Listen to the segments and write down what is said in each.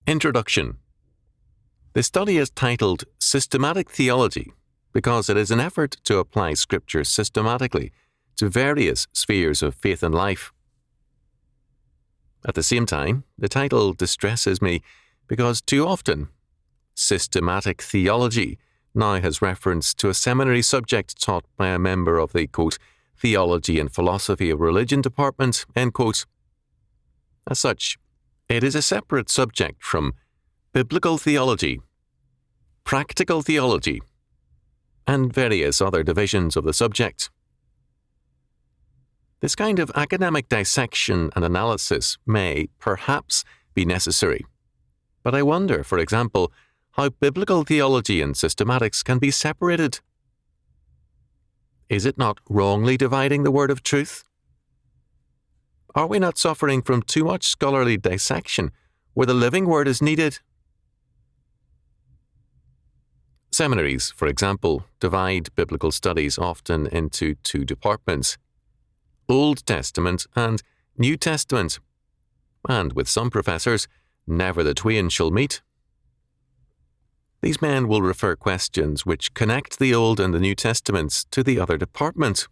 Introduction. The study is titled Systematic Theology because it is an effort to apply Scripture systematically to various spheres of faith and life. At the same time, the title distresses me because too often, systematic theology now has reference to a seminary subject taught by a member of the, quote, Theology and Philosophy of Religion department, end quote. As such, it is a separate subject from biblical theology, practical theology, and various other divisions of the subject. This kind of academic dissection and analysis may, perhaps, be necessary. But I wonder, for example, how biblical theology and systematics can be separated. Is it not wrongly dividing the word of truth? Are we not suffering from too much scholarly dissection where the living word is needed? Seminaries, for example, divide biblical studies often into two departments, Old Testament and New Testament, and with some professors, never the twain shall meet. These men will refer questions which connect the Old and the New Testaments to the other department.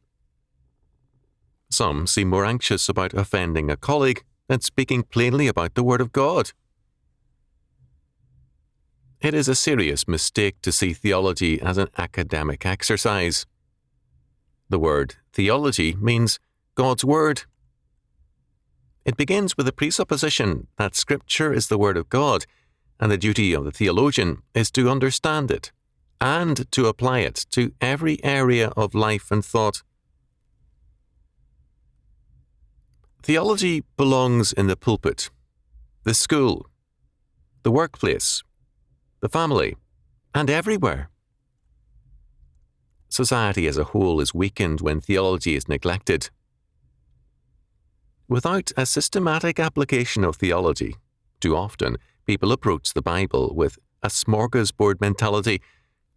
Some seem more anxious about offending a colleague than speaking plainly about the Word of God. It is a serious mistake to see theology as an academic exercise. The word theology means God's Word. It begins with the presupposition that Scripture is the Word of God, and the duty of the theologian is to understand it and to apply it to every area of life and thought. Theology belongs in the pulpit, the school, the workplace, the family, and everywhere. Society as a whole is weakened when theology is neglected. Without a systematic application of theology, too often people approach the Bible with a smorgasbord mentality,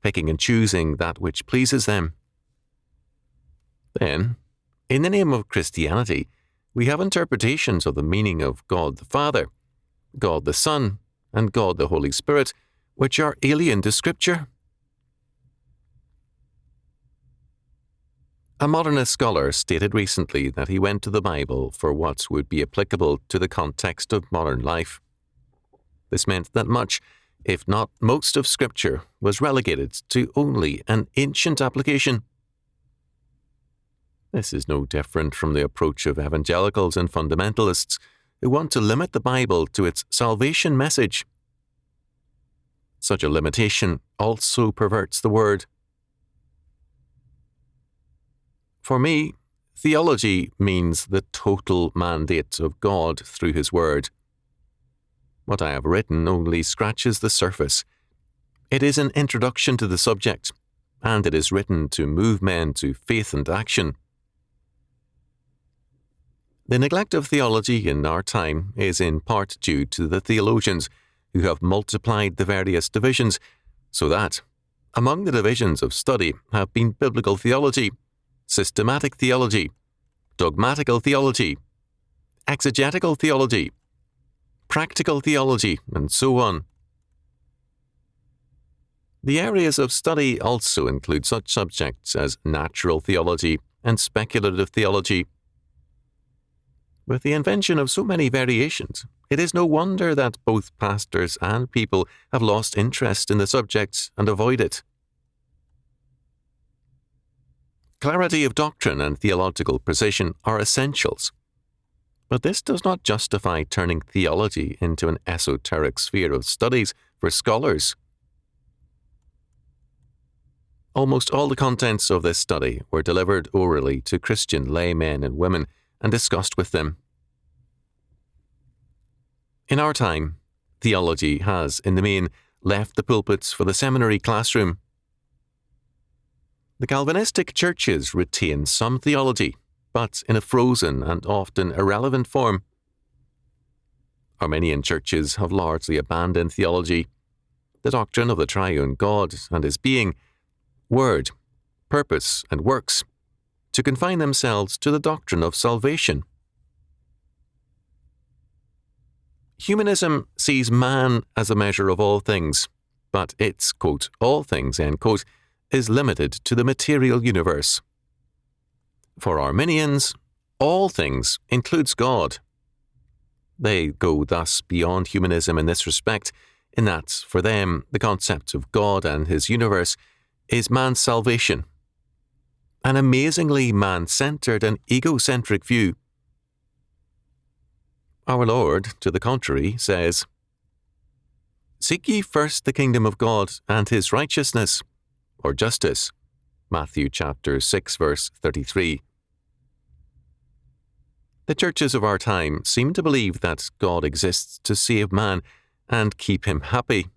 picking and choosing that which pleases them. Then, in the name of Christianity, we have interpretations of the meaning of God the Father, God the Son, and God the Holy Spirit, which are alien to Scripture. A modernist scholar stated recently that he went to the Bible for what would be applicable to the context of modern life. This meant that much, if not most of Scripture, was relegated to only an ancient application. This is no different from the approach of evangelicals and fundamentalists who want to limit the Bible to its salvation message. Such a limitation also perverts the Word. For me, theology means the total mandate of God through His Word. What I have written only scratches the surface. It is an introduction to the subject, and it is written to move men to faith and action. The neglect of theology in our time is in part due to the theologians who have multiplied the various divisions, so that, among the divisions of study have been biblical theology, systematic theology, dogmatical theology, exegetical theology, practical theology, and so on. The areas of study also include such subjects as natural theology and speculative theology. With the invention of so many variations, it is no wonder that both pastors and people have lost interest in the subject and avoid it. Clarity of doctrine and theological precision are essentials, but this does not justify turning theology into an esoteric sphere of studies for scholars. Almost all the contents of this study were delivered orally to Christian laymen and women and discussed with them. In our time, theology has, in the main, left the pulpits for the seminary classroom. The Calvinistic churches retain some theology, but in a frozen and often irrelevant form. Arminian churches have largely abandoned theology, the doctrine of the triune God and His being, word, purpose, and works, to confine themselves to the doctrine of salvation. Humanism sees man as a measure of all things, but its, quote, all things, end quote, is limited to the material universe. For Arminians, all things includes God. They go thus beyond humanism in this respect, in that, for them, the concept of God and his universe is man's salvation. An amazingly man-centered and egocentric view. Our Lord, to the contrary, says, "Seek ye first the kingdom of God and his righteousness," or justice. Matthew chapter 6, verse 33. The churches of our time seem to believe that God exists to save man and keep him happy.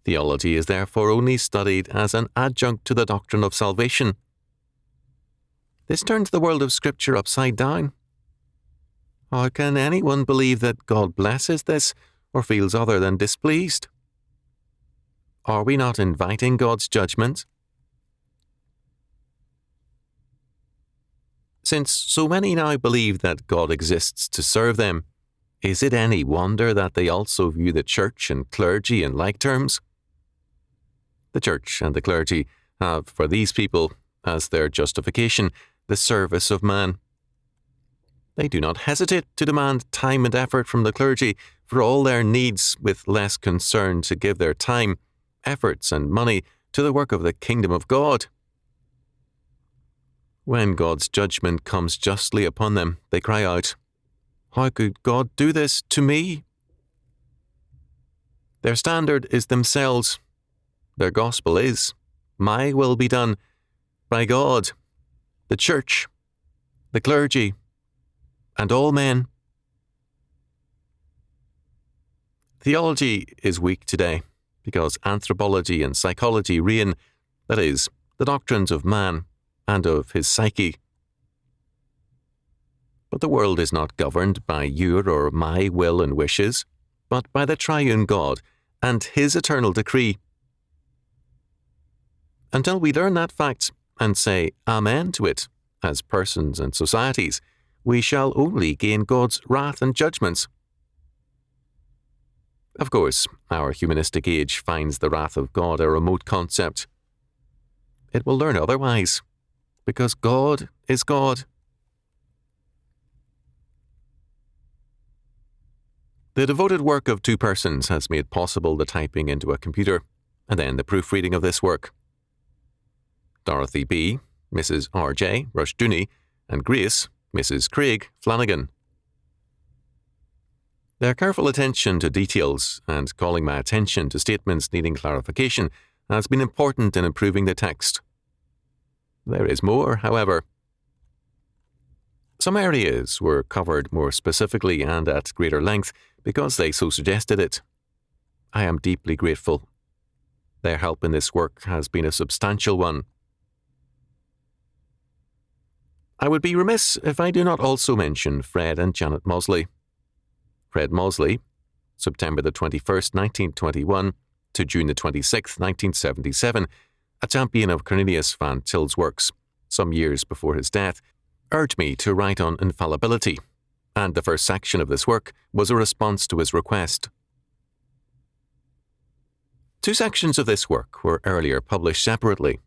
Theology is therefore only studied as an adjunct to the doctrine of salvation. This turns the world of Scripture upside down. How can anyone believe that God blesses this or feels other than displeased? Are we not inviting God's judgment? Since so many now believe that God exists to serve them, is it any wonder that they also view the church and clergy in like terms? The church and the clergy have, for these people, as their justification, the service of man. They do not hesitate to demand time and effort from the clergy for all their needs, with less concern to give their time, efforts, and money to the work of the kingdom of God. When God's judgment comes justly upon them, they cry out, "How could God do this to me?" Their standard is themselves. Their gospel is, "My will be done by God, the church, the clergy, and all men." Theology is weak today because anthropology and psychology reign, that is, the doctrines of man and of his psyche. But the world is not governed by your or my will and wishes, but by the triune God and his eternal decree. Until we learn that fact and say amen to it, as persons and societies, we shall only gain God's wrath and judgments. Of course, our humanistic age finds the wrath of God a remote concept. It will learn otherwise, because God is God. The devoted work of 2 persons has made possible the typing into a computer, and then the proofreading of this work. Dorothy B., Mrs. R.J. Rushdoony, and Grace, Mrs. Craig Flanagan. Their careful attention to details and calling my attention to statements needing clarification has been important in improving the text. There is more, however. Some areas were covered more specifically and at greater length because they so suggested it. I am deeply grateful. Their help in this work has been a substantial one. I would be remiss if I do not also mention Fred and Janet Mosley. Fred Mosley, September the 21st, 1921 to June the 26th, 1977, a champion of Cornelius Van Til's works, some years before his death, urged me to write on infallibility, and the first section of this work was a response to his request. 2 sections of this work were earlier published separately.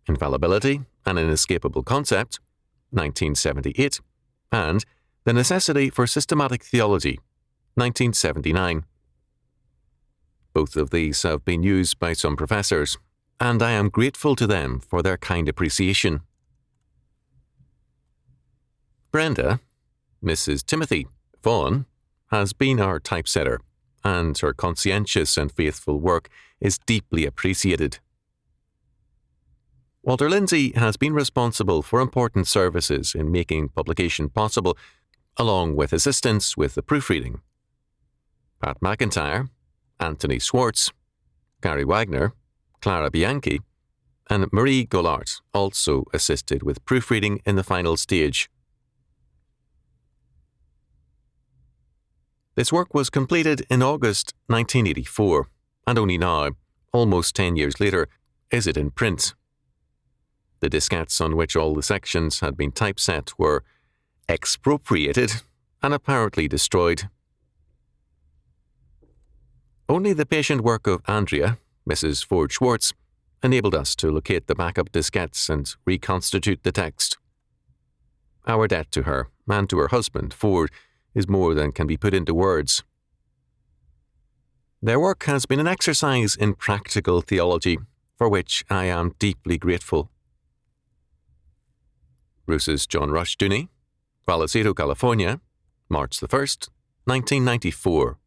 Infallibility, an Inescapable Concept, 1978, and The Necessity for Systematic Theology, 1979. Both of these have been used by some professors, and I am grateful to them for their kind appreciation. Brenda, Mrs. Timothy Vaughan, has been our typesetter, and her conscientious and faithful work is deeply appreciated. Walter Lindsay has been responsible for important services in making publication possible, along with assistance with the proofreading. Pat McIntyre, Anthony Schwartz, Gary Wagner, Clara Bianchi, and Marie Gollart also assisted with proofreading in the final stage. This work was completed in August 1984, and only now, almost 10 years later, is it in print. The diskettes on which all the sections had been typeset were expropriated and apparently destroyed. Only the patient work of Andrea, Mrs. Ford Schwartz, enabled us to locate the backup diskettes and reconstitute the text. Our debt to her, and to her husband, Ford, is more than can be put into words. Their work has been an exercise in practical theology, for which I am deeply grateful. Rous's John Rushdoony, Vallecito, California, March the 1st, 1994.